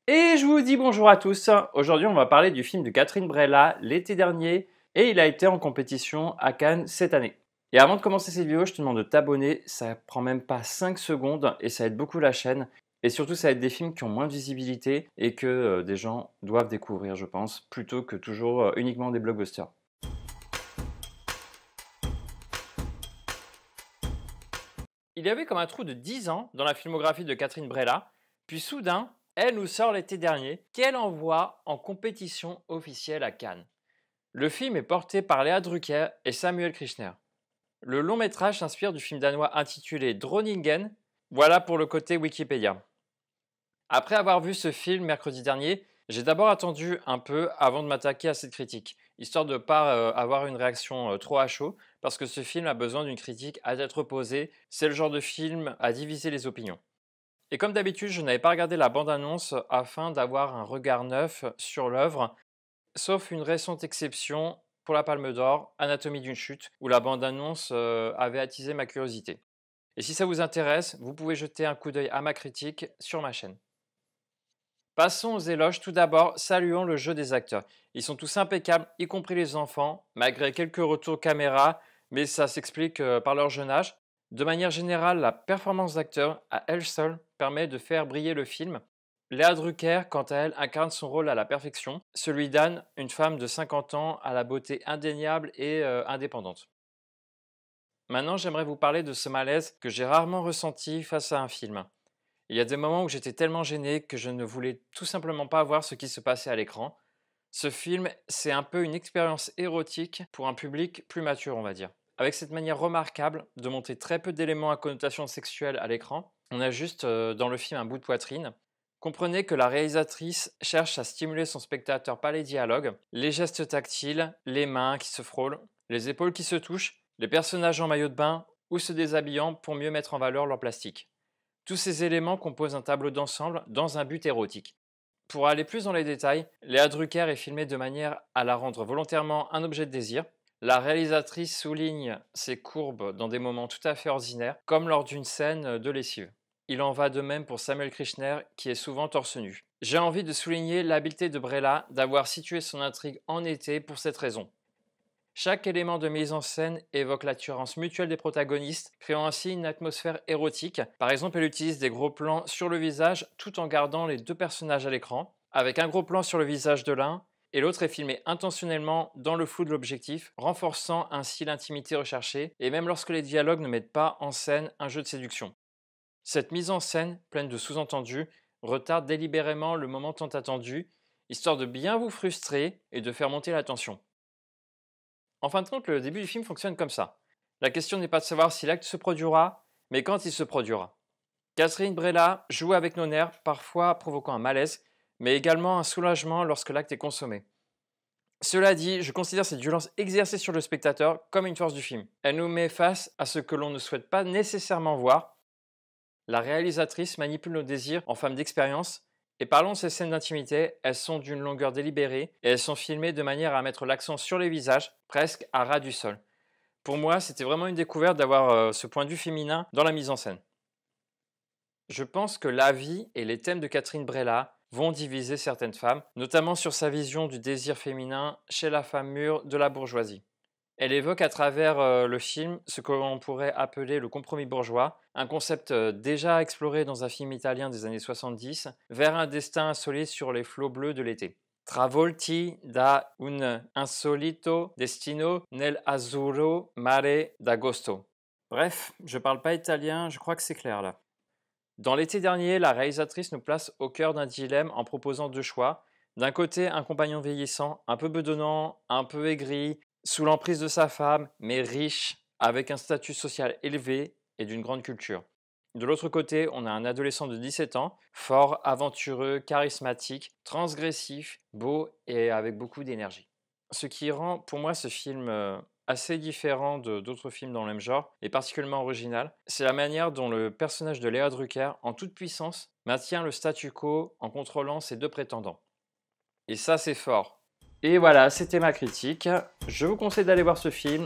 Et je vous dis bonjour à tous. Aujourd'hui, on va parler du film de Catherine Breillat l'été dernier et il a été en compétition à Cannes cette année. Et avant de commencer cette vidéo, je te demande de t'abonner. Ça prend même pas 5 secondes et ça aide beaucoup la chaîne. Et surtout, ça aide des films qui ont moins de visibilité et que des gens doivent découvrir, je pense, plutôt que toujours uniquement des blockbusters. Il y avait comme un trou de 10 ans dans la filmographie de Catherine Breillat, puis soudain, elle nous sort l'été dernier qu'elle envoie en compétition officielle à Cannes. Le film est porté par Léa Drucker et Samuel Kirchner. Le long métrage s'inspire du film danois intitulé Dronningen. Voilà pour le côté Wikipédia. Après avoir vu ce film mercredi dernier, j'ai d'abord attendu un peu avant de m'attaquer à cette critique, histoire de ne pas avoir une réaction trop à chaud, parce que ce film a besoin d'une critique à tête reposée. C'est le genre de film à diviser les opinions. Et comme d'habitude, je n'avais pas regardé la bande-annonce afin d'avoir un regard neuf sur l'œuvre, sauf une récente exception pour la Palme d'Or, Anatomie d'une chute, où la bande-annonce avait attisé ma curiosité. Et si ça vous intéresse, vous pouvez jeter un coup d'œil à ma critique sur ma chaîne. Passons aux éloges. Tout d'abord, saluons le jeu des acteurs. Ils sont tous impeccables, y compris les enfants, malgré quelques retours caméra, mais ça s'explique par leur jeune âge. De manière générale, la performance d'acteur, à elle seule, permet de faire briller le film. Léa Drucker, quant à elle, incarne son rôle à la perfection, celui d'Anne, une femme de 50 ans à la beauté indéniable et indépendante. Maintenant, j'aimerais vous parler de ce malaise que j'ai rarement ressenti face à un film. Il y a des moments où j'étais tellement gêné que je ne voulais tout simplement pas voir ce qui se passait à l'écran. Ce film, c'est un peu une expérience érotique pour un public plus mature, on va dire. Avec cette manière remarquable de montrer très peu d'éléments à connotation sexuelle à l'écran, on a juste dans le film un bout de poitrine. Comprenez que la réalisatrice cherche à stimuler son spectateur par les dialogues, les gestes tactiles, les mains qui se frôlent, les épaules qui se touchent, les personnages en maillot de bain ou se déshabillant pour mieux mettre en valeur leur plastique. Tous ces éléments composent un tableau d'ensemble dans un but érotique. Pour aller plus dans les détails, Léa Drucker est filmée de manière à la rendre volontairement un objet de désir. La réalisatrice souligne ses courbes dans des moments tout à fait ordinaires, comme lors d'une scène de lessive. Il en va de même pour Samuel Kirchner, qui est souvent torse nu. J'ai envie de souligner l'habileté de Breillat d'avoir situé son intrigue en été pour cette raison. Chaque élément de mise en scène évoque l'attirance mutuelle des protagonistes, créant ainsi une atmosphère érotique. Par exemple, elle utilise des gros plans sur le visage tout en gardant les deux personnages à l'écran, avec un gros plan sur le visage de l'un et l'autre est filmé intentionnellement dans le flou de l'objectif, renforçant ainsi l'intimité recherchée, et même lorsque les dialogues ne mettent pas en scène un jeu de séduction. Cette mise en scène, pleine de sous-entendus, retarde délibérément le moment tant attendu, histoire de bien vous frustrer et de faire monter la tension. En fin de compte, le début du film fonctionne comme ça. La question n'est pas de savoir si l'acte se produira, mais quand il se produira. Catherine Breillat joue avec nos nerfs, parfois provoquant un malaise, mais également un soulagement lorsque l'acte est consommé. Cela dit, je considère cette violence exercée sur le spectateur comme une force du film. Elle nous met face à ce que l'on ne souhaite pas nécessairement voir. La réalisatrice manipule nos désirs en femme d'expérience. Et parlons de ces scènes d'intimité, elles sont d'une longueur délibérée et elles sont filmées de manière à mettre l'accent sur les visages, presque à ras du sol. Pour moi, c'était vraiment une découverte d'avoir ce point de vue féminin dans la mise en scène. Je pense que la vie et les thèmes de Catherine Breillat vont diviser certaines femmes, notamment sur sa vision du désir féminin chez la femme mûre de la bourgeoisie. Elle évoque à travers le film ce que l'on pourrait appeler le compromis bourgeois, un concept déjà exploré dans un film italien des années 70, vers un destin insolite sur les flots bleus de l'été. Travolti da un insolito destino nel azzurro mare d'agosto. Bref, je parle pas italien, je crois que c'est clair là. Dans l'été dernier, la réalisatrice nous place au cœur d'un dilemme en proposant deux choix. D'un côté, un compagnon vieillissant, un peu bedonnant, un peu aigri, sous l'emprise de sa femme, mais riche, avec un statut social élevé et d'une grande culture. De l'autre côté, on a un adolescent de 17 ans, fort, aventureux, charismatique, transgressif, beau et avec beaucoup d'énergie. Ce qui rend pour moi ce film assez différent d'autres films dans le même genre et particulièrement original, c'est la manière dont le personnage de Léa Drucker, en toute puissance, maintient le statu quo en contrôlant ses deux prétendants. Et ça, c'est fort. Et voilà, c'était ma critique. Je vous conseille d'aller voir ce film.